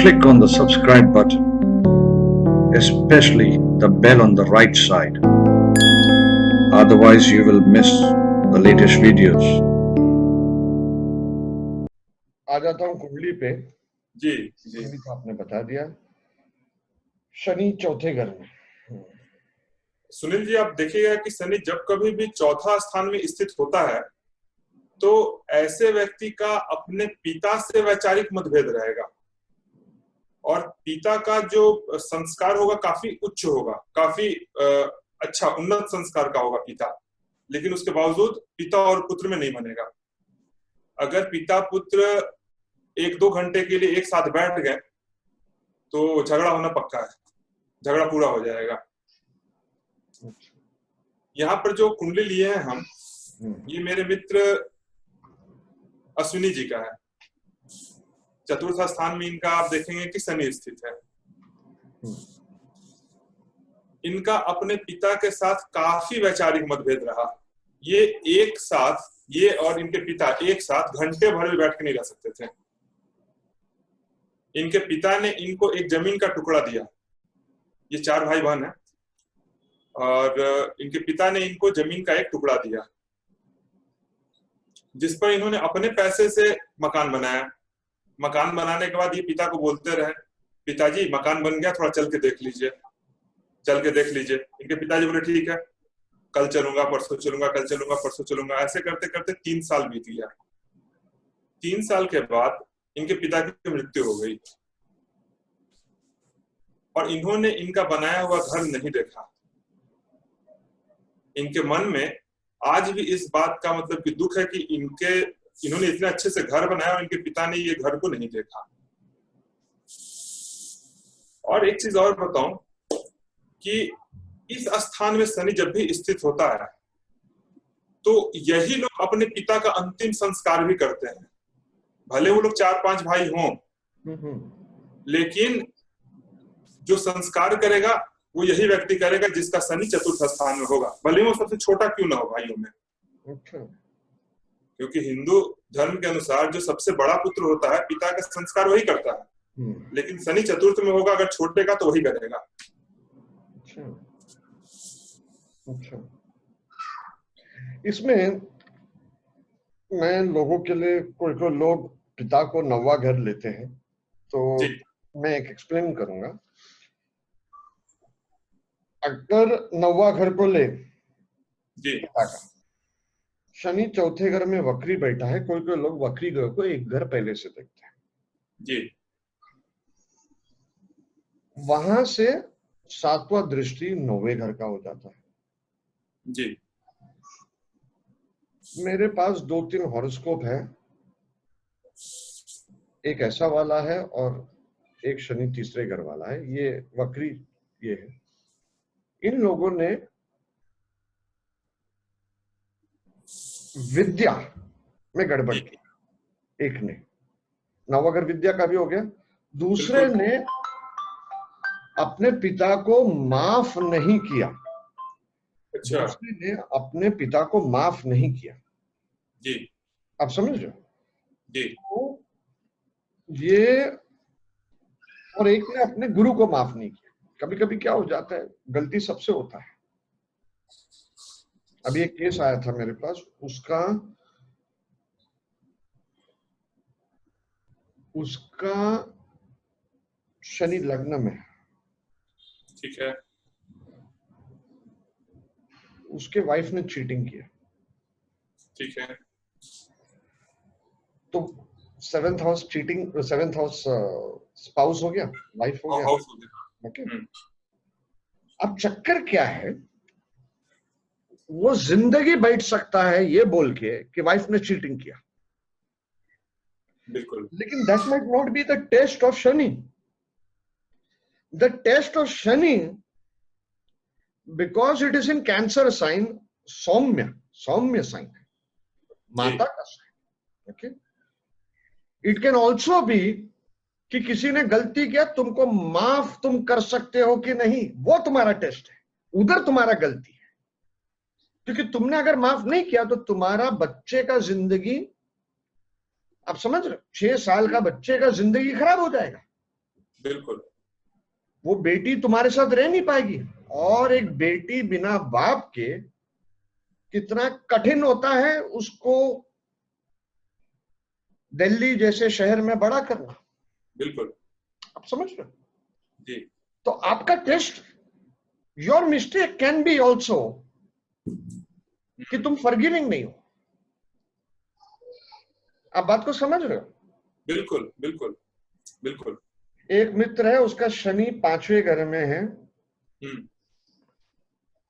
Click on the subscribe button, especially the bell on the right side. Otherwise, you will miss the latest videos. आ जाता हूँ कुंडली पे। जी जी कुंडली तो आपने बता दिया। शनि चौथे घर में। सुनील जी, आप देखिएगा कि शनि जब कभी भी चौथा स्थान में स्थित होता है तो ऐसे व्यक्ति का अपने पिता से वैचारिक मतभेद रहेगा और पिता का जो संस्कार होगा काफी उच्च होगा, काफी अच्छा उन्नत संस्कार का होगा पिता, लेकिन उसके बावजूद पिता और पुत्र में नहीं बनेगा। अगर पिता पुत्र 1-2 घंटे के लिए एक साथ बैठ गए तो झगड़ा होना पक्का है, झगड़ा पूरा हो जाएगा। यहाँ पर जो कुंडली लिए हैं हम, ये मेरे मित्र अश्विनी जी का है। चतुर्थ स्थान में इनका आप देखेंगे कि शनि स्थित है। इनका अपने पिता के साथ काफी वैचारिक मतभेद रहा। ये एक साथ, ये और इनके पिता एक साथ घंटे भर में बैठ के नहीं रह सकते थे। इनके पिता ने इनको एक जमीन का टुकड़ा दिया। ये 4 भाई बहन है और इनके पिता ने इनको जमीन का एक टुकड़ा दिया जिस पर इन्होंने अपने पैसे से मकान बनाया। मकान बनाने के बाद ये पिता को बोलते रहे, पिताजी मकान बन गया, थोड़ा चल के देख लीजिए, चल के देख लीजिए। इनके पिताजी बोले ठीक है, कल चलूंगा, परसों चलूंगा, कल चलूंगा, परसों चलूंगा। ऐसे करते करते 3 साल बीत गया। 3 साल के बाद इनके पिता की मृत्यु हो गई और इन्होंने इनका बनाया हुआ घर नहीं देखा। इनके मन में आज भी इस बात का मतलब कि दुख है कि इन्होंने इतने अच्छे से घर बनाया और इनके पिता ने ये घर को नहीं देखा। और एक चीज और बताऊं कि इस स्थान में शनि जब भी स्थित होता है तो यही लोग अपने पिता का अंतिम संस्कार भी करते हैं। भले वो लोग 4-5 भाई हों, लेकिन जो संस्कार करेगा वो यही व्यक्ति करेगा जिसका शनि चतुर्थ स्थान में होगा, भले वो सबसे छोटा क्यों ना हो भाइयों में। क्योंकि हिंदू धर्म के अनुसार जो सबसे बड़ा पुत्र होता है पिता का संस्कार वही करता है, लेकिन शनि चतुर्थ में होगा, अगर छोटे का तो वही करेगा। अच्छा, इसमें मैं लोगों के लिए, कोई कोई लोग पिता को 9वां घर लेते हैं, तो मैं एक एक्सप्लेन करूंगा। अगर 9वां घर को ले पिता का, शनि चौथे घर में वक्री बैठा है, कोई कोई लोग वक्री ग्रह को एक घर पहले से देखते हैं जी। वहां से 7वां दृष्टि 9वें घर का हो जाता है जी। मेरे पास 2-3 हॉरोस्कोप है, एक ऐसा वाला है और एक शनि तीसरे घर वाला है। ये वक्री ये है। इन लोगों ने विद्या में गड़बड़ की। एक ने 9वां घर विद्या का भी हो गया, दूसरे ने अपने पिता को माफ नहीं किया। अच्छा। दूसरे ने अपने पिता को माफ नहीं किया जी। आप समझ रहे हो जी। तो ये, और एक ने अपने गुरु को माफ नहीं किया। कभी कभी क्या हो जाता है, गलती सबसे होता है। अभी एक केस आया था मेरे पास, उसका शनि लग्न में, ठीक है, उसके वाइफ ने चीटिंग किया। ठीक है, तो 7th house cheating, 7th house spouse हो गया, वाइफ हो गया। ओके, अब चक्कर क्या है, वो जिंदगी बैठ सकता है ये बोल के कि वाइफ ने चीटिंग किया, बिल्कुल लेकिन that might not be the test of Shani. The test of Shani, because it is in Cancer sign, सौम्य साइन है, माता का sign. Okay, it can also be कि किसी ने गलती किया, तुमको माफ तुम कर सकते हो कि नहीं, वो तुम्हारा टेस्ट है, उधर तुम्हारा गलती है. क्योंकि तुमने अगर माफ नहीं किया तो तुम्हारा बच्चे का जिंदगी, आप समझ रहे हो, 6 साल का बच्चे का जिंदगी खराब हो जाएगा. बिल्कुल. वो बेटी तुम्हारे साथ रह नहीं पाएगी. और एक बेटी बिना बाप के कितना कठिन होता है उसको दिल्ली जैसे शहर में बड़ा करना. बिल्कुल. आप समझ रहे हो. जी. तो आपका test, your mistake can be also कि तुम फॉरगिविंग नहीं हो. आप बात को समझ रहे हो. बिल्कुल बिल्कुल बिल्कुल. एक मित्र है, उसका शनि 5वें घर में है.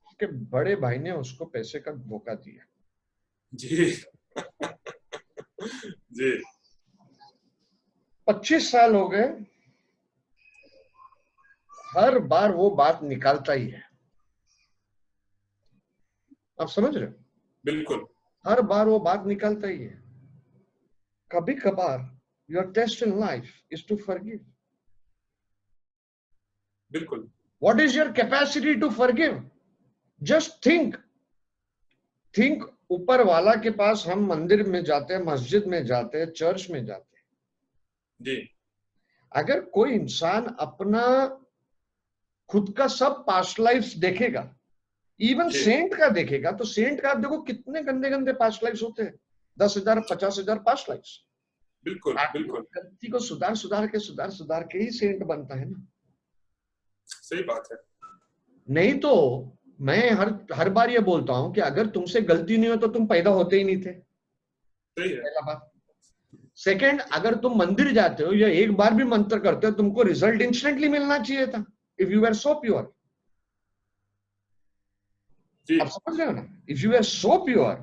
उसके बड़े भाई ने उसको पैसे का धोखा दिया. जी. जी. 25 साल हो गए, हर बार वो बात निकालता ही है. आप समझ रहे हो. बिल्कुल. हर बार वो बात निकालता ही है. कभी कभार your test in life is to forgive. बिल्कुल. What is your capacity to forgive? Just think. ऊपर वाला के पास हम मंदिर में जाते हैं, मस्जिद में जाते हैं, चर्च में जाते हैं. जी. अगर कोई इंसान अपना खुद का सब पास्ट लाइफ्स देखेगा, इवन सेंट का देखेगा, तो सेंट का आप देखो कितने गंदे गंदे पास्ट लाइफ्स होते हैं. 10,000 50,000 पास्ट लाइफ्स. बिल्कुल बिल्कुल. गलती को सुधार के ही सेंट बनता है ना. सही बात है. नहीं तो मैं हर बार ये बोलता हूं कि अगर तुमसे गलती नहीं हो तो तुम पैदा होते ही नहीं थे. सही है. पहला बात. सेकंड, अगर तुम मंदिर जाते हो या एक बार भी मंत्र करते हो, तुमको रिजल्ट इंस्टेंटली मिलना चाहिए था, if you are so pure. आप समझ रहे हो ना. If you are so pure,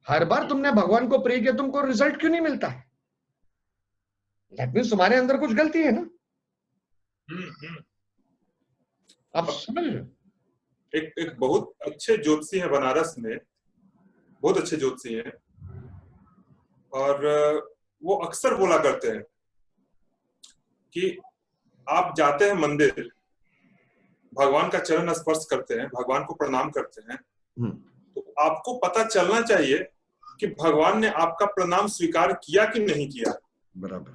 हर बार तुमने भगवान को प्रे किया, तुमको रिजल्ट क्यों नहीं मिलता है? दैट मीन्स तुम्हारे अंदर कुछ गलती है ना. आप समझ रहे हो. एक बहुत अच्छे ज्योतिषी है बनारस में, बहुत अच्छे ज्योतिषी हैं, और वो अक्सर बोला करते हैं कि आप जाते हैं मंदिर, भगवान का चरण स्पर्श करते हैं, भगवान को प्रणाम करते हैं, तो आपको पता चलना चाहिए कि भगवान ने आपका प्रणाम स्वीकार किया कि नहीं किया. बराबर.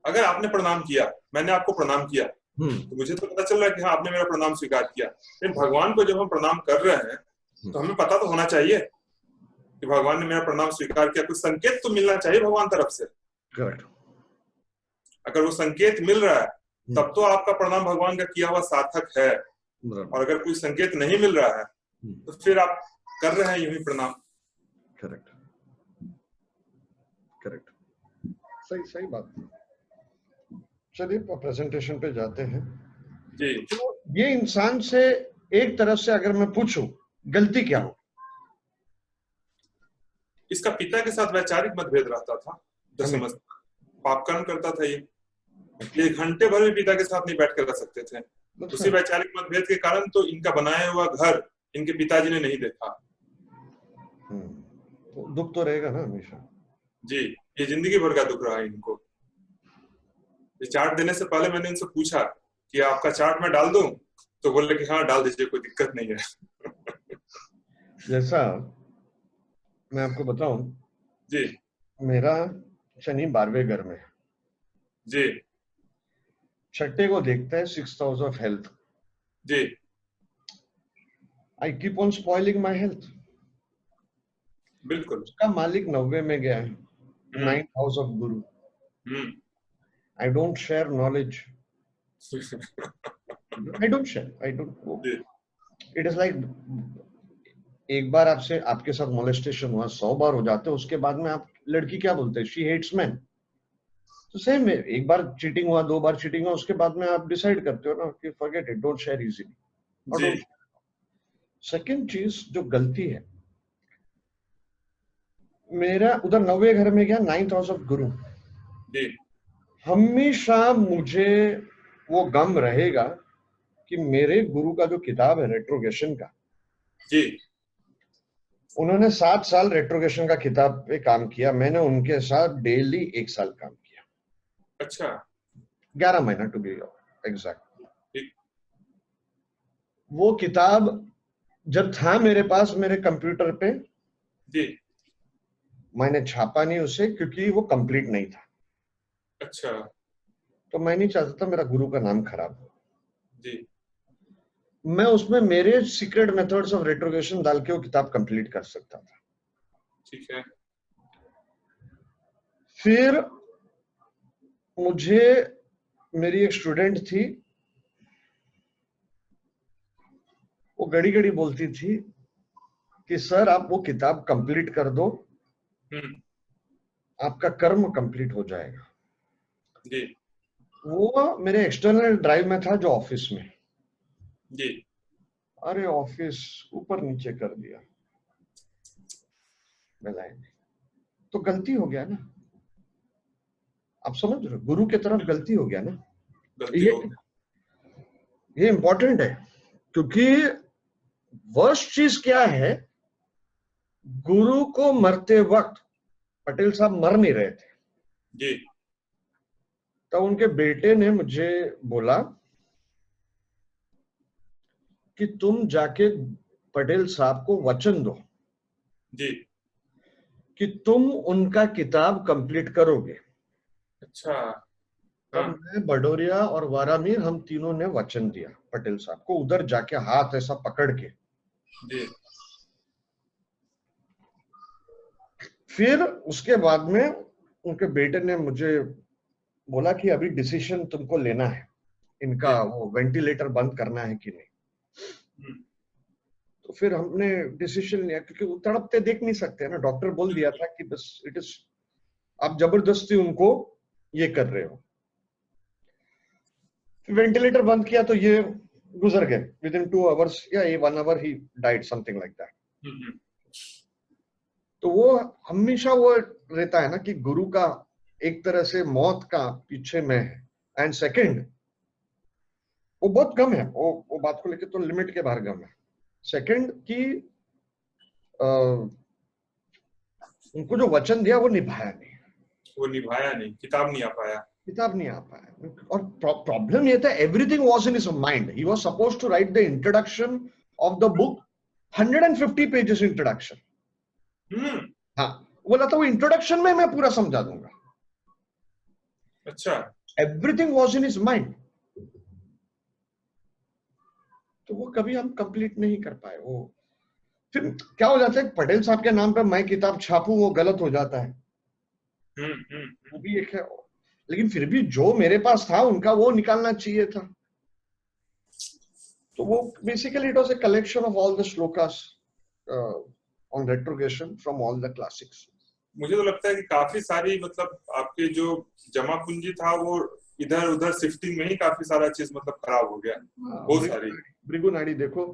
अगर आपने प्रणाम किया, मैंने आपको प्रणाम किया, तो मुझे तो पता चल रहा है कि हाँ आपने मेरा प्रणाम स्वीकार किया. लेकिन भगवान को जब हम प्रणाम कर रहे हैं तो हमें पता तो होना चाहिए कि भगवान ने मेरा प्रणाम स्वीकार किया. कुछ संकेत तो मिलना चाहिए भगवान तरफ से. करेक्ट. अगर वो संकेत मिल रहा है तब तो आपका प्रणाम भगवान का किया हुआ सार्थक है. और अगर कोई संकेत नहीं मिल रहा है तो फिर आप कर रहे हैं यूं ही प्रणाम. करेक्ट. करेक्ट. सही बात. चलिए प्रेजेंटेशन पे जाते हैं. जी. तो ये इंसान से एक तरफ से अगर मैं पूछूं, गलती क्या हो? इसका पिता के साथ वैचारिक मतभेद रहता था. पाप कर्म करता था. ये घंटे भर में पिता के साथ नहीं बैठ कर रह सकते थे. उसी वैचारिक मतभेद के कारण तो इनका बनाया हुआ घर इनके पिताजी ने नहीं देखा. तो दुख तो रहेगा ना हमेशा. जी. ये जिंदगी भर का दुख रहा है इनको. ये चार्ट देने से पहले मैंने इनसे पूछा कि आपका चार्ट मैं डाल दूं, तो बोले कि हाँ डाल दीजिए, कोई दिक्कत नहीं है. जैसा मैं आपको बताऊं जी, मेरा शनि 12वें घर में है जी, छठे को देखता है 6th हाउस ऑफ हेल्थ. जी, I keep on spoiling my health. बिल्कुल. उसका मालिक 90 में गया है, 9th house of Guru. I don't share knowledge. I don't share. I don't. It is like एक बार आपके साथ मोलेस्टेशन हुआ, 100 बार हो जाते हैं, उसके बाद में आप लड़की क्या बोलते हैं? She hates men. तो सेम है, एक बार चीटिंग हुआ, 2 बार चीटिंग हुआ, उसके बाद में आप डिसाइड करते हो ना कि forget it, don't share easily. Second चीज जो गलती है, मेरा उधर 9वें घर में गया, 9th हाउस ऑफ गुरु, जी हमेशा मुझे वो गम रहेगा कि मेरे गुरु का जो किताब है रेट्रोगेशन का, जी उन्होंने 7 साल रेट्रोगेशन का किताब पे काम किया, मैंने उनके साथ डेली 1 साल काम किया, अच्छा 11 महीना टू बी एग्जैक्ट। ठीक वो किताब जब था मेरे पास मेरे कंप्यूटर पे, जी मैंने छापा नहीं उसे क्योंकि वो कंप्लीट नहीं था, अच्छा तो मैं नहीं चाहता था मेरा गुरु का नाम खराब हो। जी मैं उसमें मेरे सीक्रेट मेथड्स ऑफ रेट्रोगेशन डाल के वो किताब कंप्लीट कर सकता था। ठीक है फिर मुझे मेरी एक स्टूडेंट थी, वो घड़ी घड़ी बोलती थी कि सर आप वो किताब कंप्लीट कर दो, आपका कर्म कंप्लीट हो जाएगा। जी वो मेरे एक्सटर्नल ड्राइव में था जो ऑफिस में, जी अरे ऑफिस ऊपर नीचे कर दिया बेलाए ने, तो गलती हो गया ना, आप समझ रहे हो, गुरु की तरफ गलती हो गया ना। गलती हो गई। ये इंपॉर्टेंट है क्योंकि वर्स्ट चीज क्या है, गुरु को मरते वक्त, पटेल साहब मर नहीं रहे थे, जी तब उनके बेटे ने मुझे बोला कि तुम जाके पटेल साहब को वचन दो जी कि तुम उनका किताब कंप्लीट करोगे। अच्छा तब हाँ मैं बडोरिया और वारामीर, हम तीनों ने वचन दिया पटेल साहब को, उधर जाके हाथ ऐसा पकड़ के। जी फिर उसके बाद में उनके बेटे ने मुझे बोला कि अभी डिसीजन तुमको लेना है, इनका वो वेंटिलेटर बंद करना है कि नहीं। तो फिर हमने डिसीजन लिया क्योंकि वो तड़पते देख नहीं सकते ना, डॉक्टर बोल दिया था कि बस इट इज, आप जबरदस्ती उनको ये कर रहे हो। वेंटिलेटर बंद किया तो ये गुजर गए विद इन 2 आवर्स या 1 आवर ही डाइड, समथिंग लाइक दैट। तो वो हमेशा वो रहता है ना कि गुरु का एक तरह से मौत का पीछे में है। एंड सेकंड, वो बहुत कम है, वो बात को लेके तो लिमिट के बाहर कम है। सेकंड कि उनको जो वचन दिया वो निभाया नहीं, वो निभाया नहीं, किताब नहीं आ पाया। किताब नहीं आ पाया। और प्रॉब्लम ये था, everything was in his mind, he was supposed to write the introduction of the book, 150 pages introduction. हाँ, बोला था वो इंट्रोडक्शन में मैं पूरा समझा दूंगा। अच्छा everything was in his mind, तो वो कभी हम कंप्लीट नहीं कर पाए। वो फिर क्या हो जाता है, पटेल साहब के नाम पे मैं किताब छापूं वो गलत हो जाता है, वो भी एक है। लेकिन फिर भी जो मेरे पास था उनका वो निकालना चाहिए था। तो वो basically it was a collection of all the shlokas on retrogression from all the classics. मुझे तो लगता है कि काफी सारी मतलब आपके जो जमा पूंजी था वो इधर उधर शिफ्टिंग में ही काफी सारा चीज मतलब खराब हो गया, बहुत सारी। भृगु नाड़ी देखो,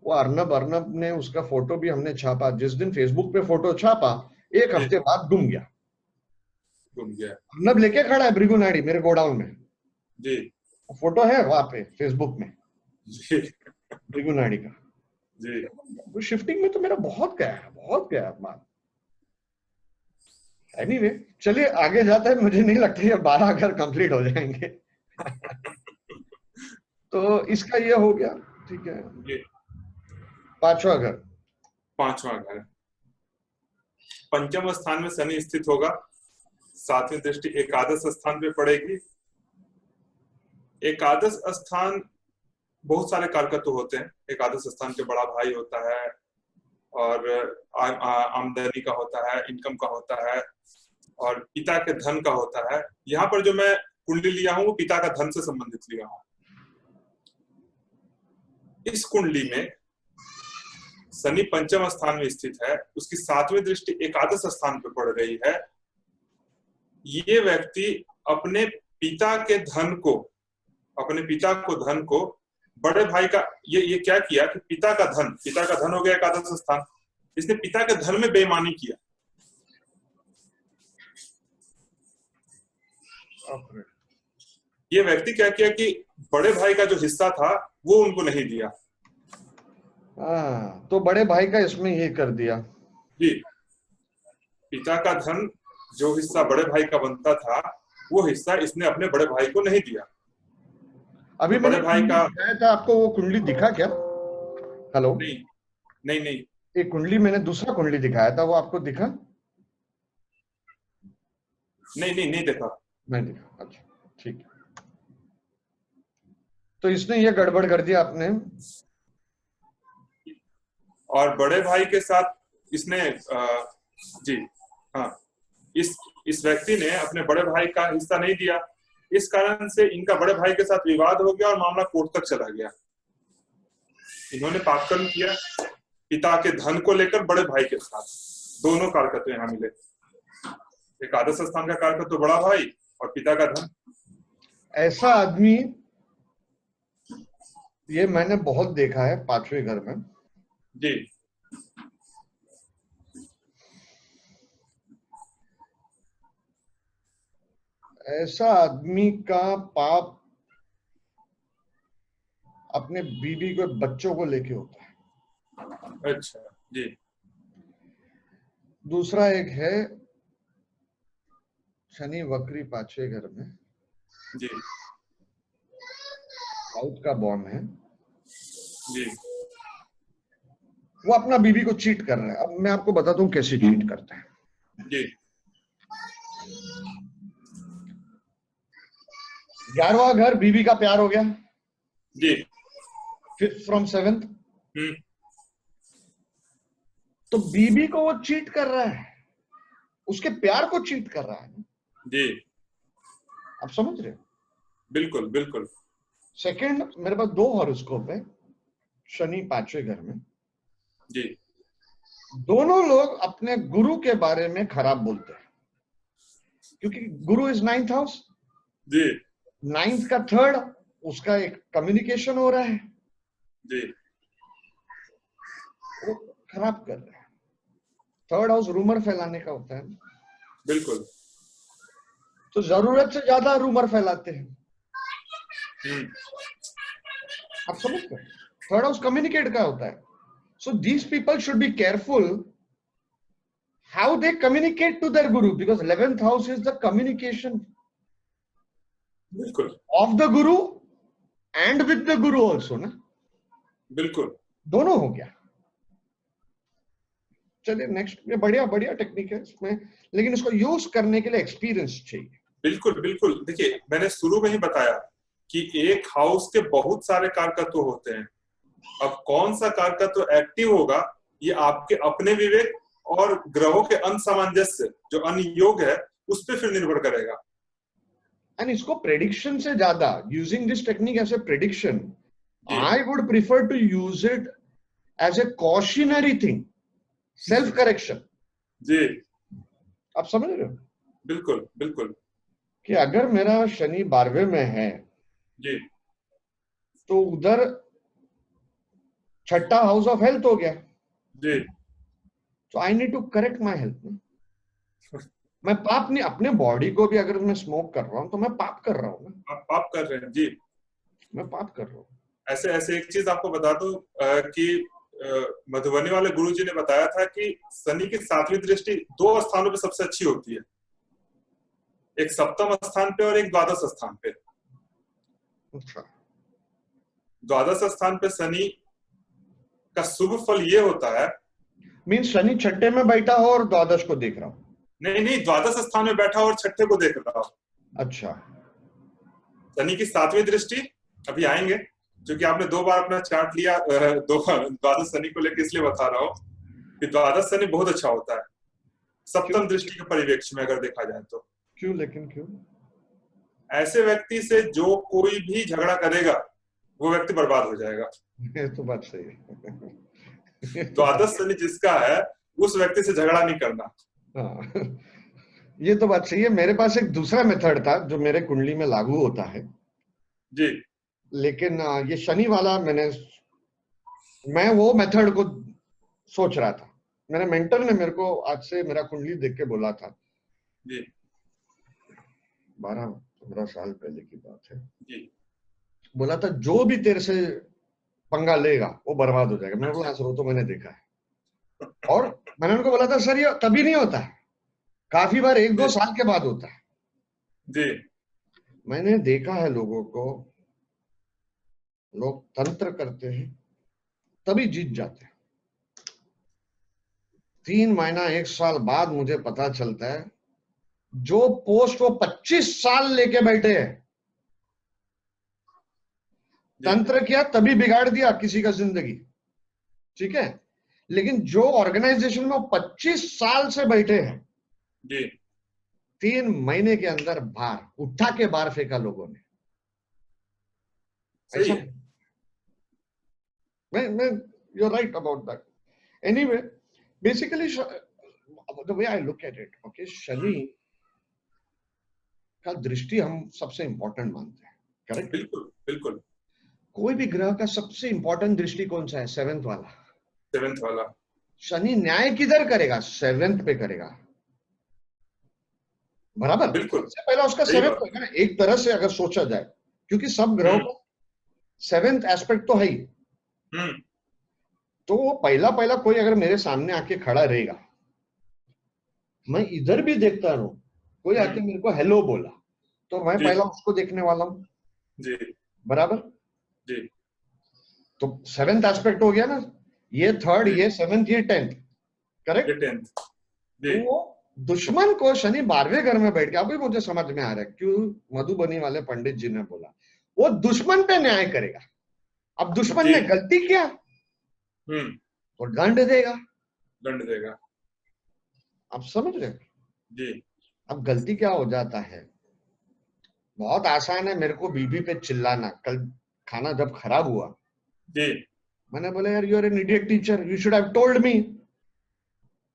वो अर्नब ने उसका फोटो भी हमने छापा, जिस दिन फेसबुक पे फोटो छापा 1 हफ्ते बाद गुम गया। अर्नब लेके खड़ा है भृगु नाड़ी मेरे गोडाउन में जी, फोटो है वहां पे फेसबुक में जी भृगु नाड़ी का जी। वो शिफ्टिंग में तो मेरा बहुत गया माल। एनीवे, चलिए आगे जाता है, मुझे नहीं लगता ये 12 घर कंप्लीट हो जाएंगे। तो इसका ये हो गया, ठीक है। 5वां घर, 5वां घर पंचम स्थान में शनि स्थित होगा, 7वीं दृष्टि एकादश स्थान पे पड़ेगी। एकादश स्थान बहुत सारे कारकत्व होते हैं। एकादश स्थान के बड़ा भाई होता है और आमदनी का होता है, इनकम का होता है और पिता के धन का होता है। यहाँ पर जो मैं कुंडली लिया हूँ वो पिता का धन से संबंधित लिया हूँ। इस कुंडली में शनि पंचम स्थान में स्थित है, उसकी 7वीं दृष्टि एकादश स्थान पर पड़ रही है। ये व्यक्ति अपने पिता के धन को, अपने पिता को धन को बड़े भाई का ये क्या किया कि पिता का धन हो गया एकादश स्थान, इसने पिता के धन में बेईमानी किया। ये व्यक्ति क्या किया कि बड़े भाई का जो हिस्सा था वो उनको नहीं दिया। तो बड़े भाई का इसमें ये कर दिया जी, पिता का धन जो हिस्सा बड़े भाई का बनता था वो हिस्सा इसने अपने बड़े भाई को नहीं दिया। अभी तो बड़े भाई का दिखाया था आपको, वो कुंडली दिखा क्या? हेलो? नहीं एक कुंडली मैंने दूसरा कुंडली दिखाया था, वो आपको दिखा? नहीं देखा। नहीं दिखा, अच्छा ठीक है। तो इसने ये गड़बड़ कर दिया आपने। और बड़े भाई के साथ इसने जी हाँ, इस व्यक्ति ने अपने बड़े भाई का हिस्सा नहीं दिया, इस कारण से इनका बड़े भाई के साथ विवाद हो गया और मामला कोर्ट तक चला गया। इन्होंने पापकर्म किया पिता के धन को लेकर बड़े भाई के साथ, दोनों कारकत्व यहाँ मिले, एकादश स्थान का कारकत्व बड़ा भाई और पिता का धन। ऐसा आदमी ये मैंने बहुत देखा है पांचवें घर में जी। ऐसा आदमी का पाप अपने बीवी को बच्चों को लेके होता है। अच्छा जी। दूसरा एक है शनि वक्री पांचवें घर में जी साउथ का बॉर्न है जी। वो अपना बीवी को चीट कर रहा है। अब मैं आपको बताता हूँ कैसे चीट करता है। जी 11वां घर बीवी का प्यार हो गया जी। 5th from 7th, हम्म। तो बीवी को वो चीट कर रहा है, उसके प्यार को चीट कर रहा है जी। आप समझ रहे हो? बिल्कुल बिल्कुल। सेकंड, मेरे पास 2 हॉरोस्कोप है शनि पांचवें घर में। जी। दोनों लोग अपने गुरु के बारे में खराब बोलते हैं क्योंकि गुरु is 9th house. Ji 9th का 3rd, उसका एक कम्युनिकेशन हो रहा है, जी। वो खराब कर रहा है। 3rd हाउस रूमर फैलाने का होता है, बिल्कुल। तो जरूरत से ज्यादा रूमर फैलाते हैं। आप समझते हैं? 3rd हाउस कम्युनिकेट का होता है। So these people should be careful how they communicate to their guru, because 11th house is the communication बिल्कुल of the guru and with the guru also ना, बिल्कुल। दोनों हो गया। चलिए नेक्स्ट, ये बढ़िया बढ़िया टेक्निक है इसमें, लेकिन इसको यूज करने के लिए एक्सपीरियंस चाहिए। बिल्कुल बिल्कुल। देखिए मैंने शुरू में ही बताया कि एक हाउस के बहुत सारे कारकत्व होते हैं। अब कौन सा कारकत्व एक्टिव होगा ये आपके अपने विवेक और ग्रहों के अनसामंजस्य जो अनियोग है उस पर फिर निर्भर करेगा। एंड इसको प्रेडिक्शन से ज्यादा, using this technique as a prediction, I would prefer to use it as a cautionary thing, self correction. जी आप समझ रहे हो? बिल्कुल बिल्कुल। कि अगर मेरा शनि 12वें में है जी तो उधर 6th हाउस ऑफ हेल्थ हो गया, जी। तो I need to correct my health. मैं पाप नहीं, अपने बॉडी को भी अगर मैं स्मोक कर रहा हूं तो मैं पाप कर रहा हूं ना, आप पाप कर रहे हैं जी। मैं पाप कर रहा हूं। ऐसे ऐसे एक चीज आपको बता दूं कि मधुबनी वाले गुरुजी ने बताया था कि शनि की 7वीं दृष्टि 2 स्थानों पे सबसे अच्छी होती है, एक 7वें स्थान पे और एक 12वें स्थान पे। अच्छा, 12वें स्थान पे शनि का शुभ फल ये होता है, मीन शनि 6ठे में बैठा हो और 12 को देख रहा हूं। नहीं 12वें स्थान में बैठा और 6ठे को देख रहा हो। अच्छा, शनि की 7वीं दृष्टि अभी आएंगे, जो कि आपने 2 बार अपना चार्ट लिया, 12 शनि को लेकर इसलिए बता रहा हूँ कि 12 शनि बहुत अच्छा होता है 7वीं दृष्टि के परिवेक्ष में अगर देखा जाए तो। क्यों? लेकिन क्यों? ऐसे व्यक्ति से जो कोई भी झगड़ा करेगा वो व्यक्ति बर्बाद हो जाएगा। ये तो बात सही है। 12 शनि जिसका है उस व्यक्ति से झगड़ा नहीं करना। हाँ, ये तो बात सही है। मेरे पास एक दूसरा मेथड था जो मेरे कुंडली में लागू होता है। जी लेकिन ये शनि वाला मैं वो मेथड को सोच रहा था। मेरे मेंटर ने मेरे को आज से मेरा कुंडली देख के बोला था जी 12-15 साल पहले की बात है। जी बोला था जो भी तेरे से पंगा लेगा वो बर्बाद हो जाएगा। मैंने बोला सर तो मैंने देखा है। और मैंने उनको बोला था सर ये कभी नहीं होता है, काफी बार 1-2 साल के बाद होता है। जी मैंने देखा है लोगों को, लोग तंत्र करते हैं तभी जीत जाते हैं। 3 महीना 1 साल बाद मुझे पता चलता है जो पोस्ट वो 25 साल लेके बैठे हैं, तंत्र किया तभी बिगाड़ दिया किसी का जिंदगी, ठीक है। लेकिन जो ऑर्गेनाइजेशन में 25 साल से बैठे हैं, जी 3 महीने के अंदर बाहर उठा के बाहर फेंका लोगों ने। सही ऐसा है। मैं you are right about that. Anyway basically the way I look at it, okay, Shani का दृष्टि हम सबसे इंपॉर्टेंट मानते हैं, करेक्ट? बिल्कुल बिल्कुल। कोई भी ग्रह का सबसे इंपॉर्टेंट दृष्टि कौन सा है? 7th वाला। 7th वाला। शनि न्याय किधर करेगा? 7th पे करेगा, बराबर। बिल्कुल सबसे पहला उसका 7th होगा ना, एक तरह से अगर सोचा जाए, क्योंकि सब ग्रहों का 7th एस्पेक्ट तो है ही। तो वो पहला कोई अगर मेरे सामने आके खड़ा रहेगा, मैं इधर भी देखता रहूं, कोई आके मेरे को हेलो बोला, तो मैं पहला उसको देखने वाला हूं जी, बराबर जी। तो 7th एस्पेक्ट हो गया ना, ये 3rd, ये 7th, ये 10th, करेक्ट? ये 10th जी। तो दुश्मन को शनि 12वें घर में बैठ के, अभी मुझे समझ में आ रहा है क्यों मधुबनी वाले पंडित जी ने बोला, वो दुश्मन पे न्याय करेगा। अब दुश्मन ने गलती किया तो दंड देगा, दंड देगा। आप समझ रहे? जी। अब गलती क्या हो जाता है, बहुत आसान है मेरे को बीबी पे चिल्लाना। कल खाना जब खराब हुआ जी। मैंने बोला यार you are an idiot teacher, you should have told me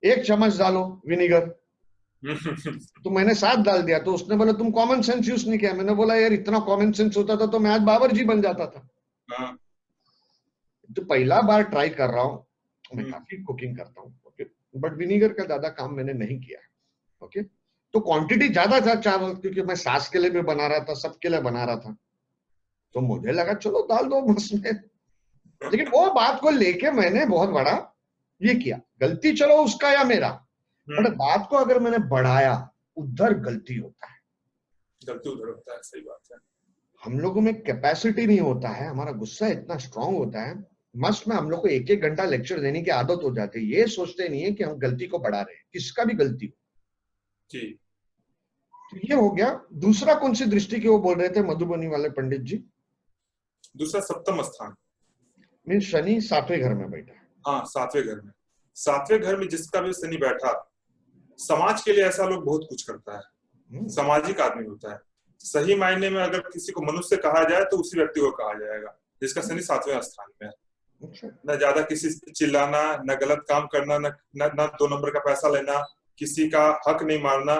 1 चम्मच डालो विनीगर, तो मैंने 7 डाल दिया। तो उसने बोला तुम कॉमन सेंस यूज नहीं किया। मैंने बोला यार इतना कॉमन सेंस होता था तो मैं आज बाबर जी बन जाता था। तो पहला बार ट्राई कर रहा हूँ, मैं काफी कुकिंग करता हूँ, ओके, बट विनीगर का ज्यादा काम मैंने नहीं किया, ओके। तो क्वांटिटी ज्यादा था चावल, क्योंकि मैं सास के लिए भी बना रहा था, सबके लिए बना रहा था, तो मुझे लगा चलो डाल दो बस में। लेकिन वो बात को लेके मैंने बहुत बड़ा ये किया, गलती चलो उसका या मेरा, बट बात को अगर मैंने बढ़ाया उधर गलती होता है, गलती उधर होता है। सही बात है। हम लोगों में कैपेसिटी नहीं होता है, हमारा गुस्सा इतना स्ट्रांग होता है, मस्त में हम लोग को 1-1 घंटा लेक्चर देने की आदत हो जाती है। ये सोचते नहीं है कि हम गलती को बढ़ा रहे हैं, किसका भी गलती हो जी। तो ये हो गया। दूसरा कौन सी दृष्टि की वो बोल रहे थे मधुबनी वाले पंडित जी? दूसरा 7th स्थान, मीन शनि 7वें घर में बैठा है। हाँ 7वें घर में। 7वें घर में जिसका भी शनि बैठा, समाज के लिए ऐसा लोग बहुत कुछ करता है, सामाजिक आदमी होता है। सही मायने में अगर किसी को मनुष्य कहा जाए तो उसी व्यक्ति को कहा जाएगा जिसका शनि 7वें स्थान में है। न ज्यादा किसी से चिल्लाना, न गलत काम करना, न 2 नंबर का पैसा लेना, किसी का हक नहीं मारना,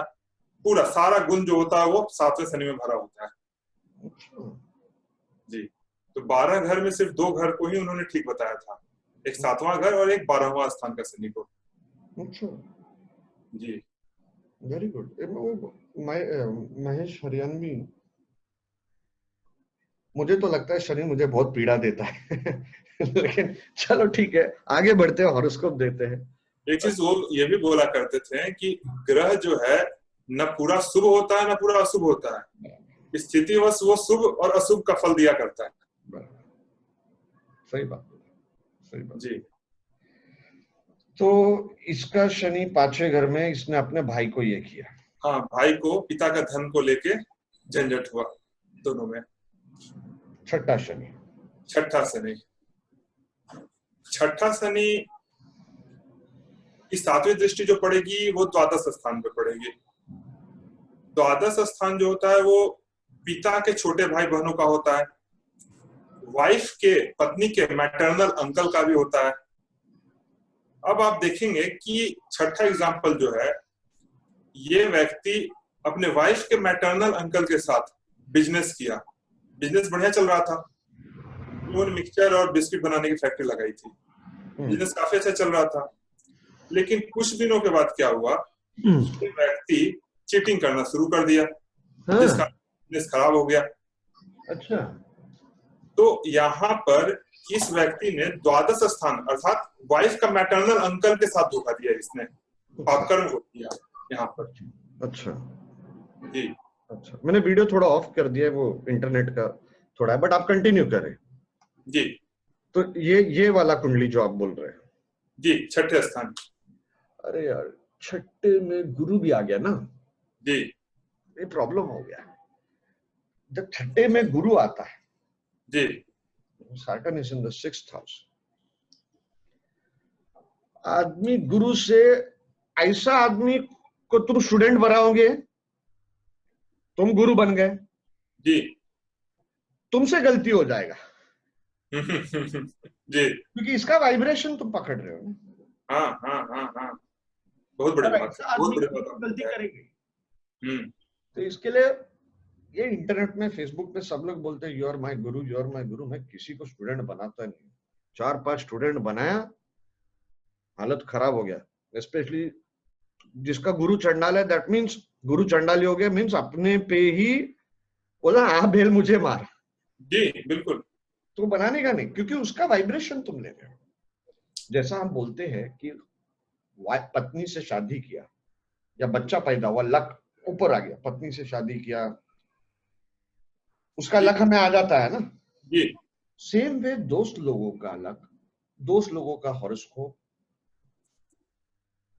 पूरा सारा गुण जो होता है वो 7वें शनि में भरा होता है जी। तो 12 घर में सिर्फ 2 घर को ही उन्होंने ठीक बताया था, एक 7वां घर और एक 12वां स्थान का शनि को। जी वेरी गुड। महेश हरियाणवी, मुझे तो लगता है शनि मुझे बहुत पीड़ा देता है लेकिन चलो ठीक है, आगे बढ़ते हैं, हॉरोस्कोप देते हैं। एक चीज वो ये भी बोला करते थे कि ग्रह जो है न पूरा शुभ होता है न पूरा अशुभ होता है, स्थितिवश वो शुभ और अशुभ का फल दिया करता है। सही बात, सही बात जी। तो इसका शनि 5वें घर में, इसने अपने भाई को ये किया। हाँ, भाई को पिता का धन को लेके झंझट हुआ दोनों में। छठा शनि, छठा शनि, छठा शनि की 7वीं दृष्टि जो पड़ेगी वो द्वादश स्थान पे पड़ेगी। द्वादश स्थान जो होता है वो पिता के छोटे भाई बहनों का होता है, वाइफ के, पत्नी के मैटरनल अंकल का भी होता है। अब आप देखेंगे कि छठा एग्जाम्पल जो है, ये व्यक्ति अपने वाइफ के मैटरनल अंकल के साथ बिजनेस किया, बिजनेस बढ़िया चल रहा था, नून मिक्सचर और बिस्किट बनाने की फैक्ट्री लगाई थी। बिजनेस काफी अच्छा चल रहा था, लेकिन कुछ दिनों के बाद क्या हुआ, ये व्यक्ति चीटिंग करना शुरू कर दिया, जिसका बिजनेस खराब हो गया। अच्छा। तो यहाँ पर इस व्यक्ति ने द्वादश स्थान अर्थात वाइफ का मैटरनल अंकल के साथ धोखा दिया, इसने पापकर्म को किया यहाँ पर। अच्छा जी अच्छा, मैंने वीडियो थोड़ा ऑफ कर दिया है, वो इंटरनेट का थोड़ा है, बट आप कंटिन्यू करें। जी। तो ये वाला कुंडली जो आप बोल रहे हैं जी, छठे स्थान। अरे यार, छठे में गुरु भी आ गया ना जी। ये प्रॉब्लम हो गया। जब छठे में गुरु आता है, जी। Saturn is in the 6th house. आदमी गुरु से, ऐसा आदमी को तुम स्टूडेंट बनाओगे, तुम गुरु बन गए, जी। तुमसे गलती हो जाएगा जी। क्योंकि इसका वाइब्रेशन तुम पकड़ रहे हो। हाँ हाँ हाँ हाँ, बहुत बड़ी बात है, बहुत बड़ी बात गलती है। करेंगे। तो इसके लिए ये इंटरनेट में, फेसबुक पे सब लोग बोलते हैं you are my Guru, you are my गुरु। मैं किसी को स्टूडेंट बनाता नहीं। 4-5 स्टूडेंट बनाया, हालत खराब हो गया। स्पेशली जिसका गुरु चंडाल है, दैट मीन्स गुरु चंडाली हो गया, मीन्स अपने पे ही बोला आ भेल मुझे मार। जी बिल्कुल। तो बनाने का नहीं, क्योंकि उसका वाइब्रेशन तुम ले रहे हो। जैसा हम बोलते हैं कि पत्नी से शादी किया या बच्चा पैदा हुआ, लक ऊपर आ गया, पत्नी से शादी किया, उसका लक हमें आ जाता है ना। जी। सेम वे दोस्त लोगों का लक, दोस्त लोगों का हॉरोस्कोप,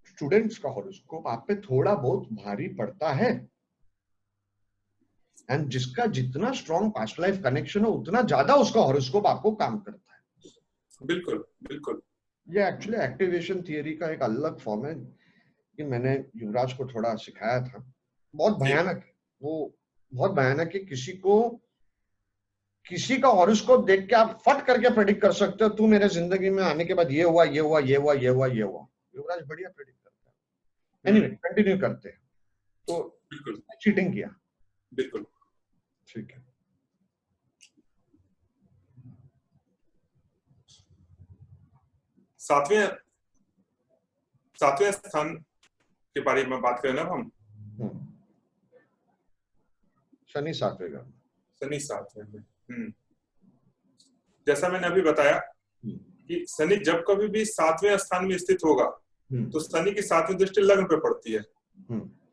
स्टूडेंट्स का हॉरोस्कोप आप पे थोड़ा बहुत भारी पड़ता है। एंड जिसका जितना स्ट्रॉन्ग पास्ट लाइफ कनेक्शन हो, उतना ज्यादा उसका हॉरोस्कोप आपको काम करता है। बिल्कुल बिल्कुल। ये एक्चुअली एक्टिवेशन थियरी का एक अलग फॉर्म है कि मैंने युवराज को थोड़ा सिखाया था। बहुत भयानक है वो, बहुत भयानक है। किसी का हॉरोस्कोप देख के आप फट करके प्रेडिक्ट कर सकते हो, तू मेरे जिंदगी में आने के बाद ये हुआ, ये हुआ, ये हुआ, ये हुआ, ये हुआ। युवराज बढ़िया प्रेडिक्ट करता है। एनीवे, कंटिन्यू करते हैं। तो बिल्कुल चीटिंग किया, बिल्कुल। ठीक है। सातवें स्थान के बारे में बात करें ना हम। शनि 7वें घर, शनि 7वें में। जैसा मैंने अभी बताया कि शनि जब कभी भी 7वें स्थान में स्थित होगा तो शनि की 7वीं दृष्टि लग्न पे पड़ती है।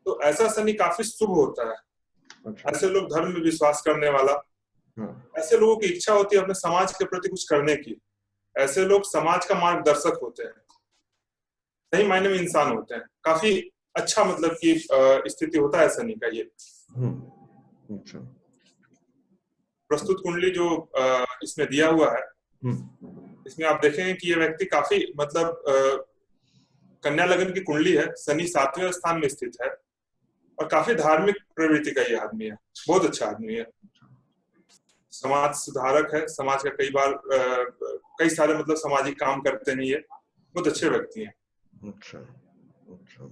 तो ऐसा शनि काफी शुभ होता है। अच्छा। ऐसे लोग धर्म में विश्वास करने वाला, ऐसे लोगों की इच्छा होती है अपने समाज के प्रति कुछ करने की। ऐसे लोग समाज का मार्गदर्शक होते हैं, सही मायने में इंसान होते हैं। काफी अच्छा मतलब की स्थिति होता है शनि का ये। अच्छा। प्रस्तुत कुंडली जो इसमें दिया हुआ है, इसमें आप देखेंगे कि ये व्यक्ति काफी मतलब कन्या लग्न की कुंडली है, शनि 7वें स्थान में स्थित है और काफी धार्मिक प्रवृत्ति का ये आदमी है। बहुत अच्छा आदमी है, समाज सुधारक है, समाज का कई सारे मतलब सामाजिक काम करते हैं। ये बहुत अच्छे व्यक्ति हैं। अच्छा अच्छा।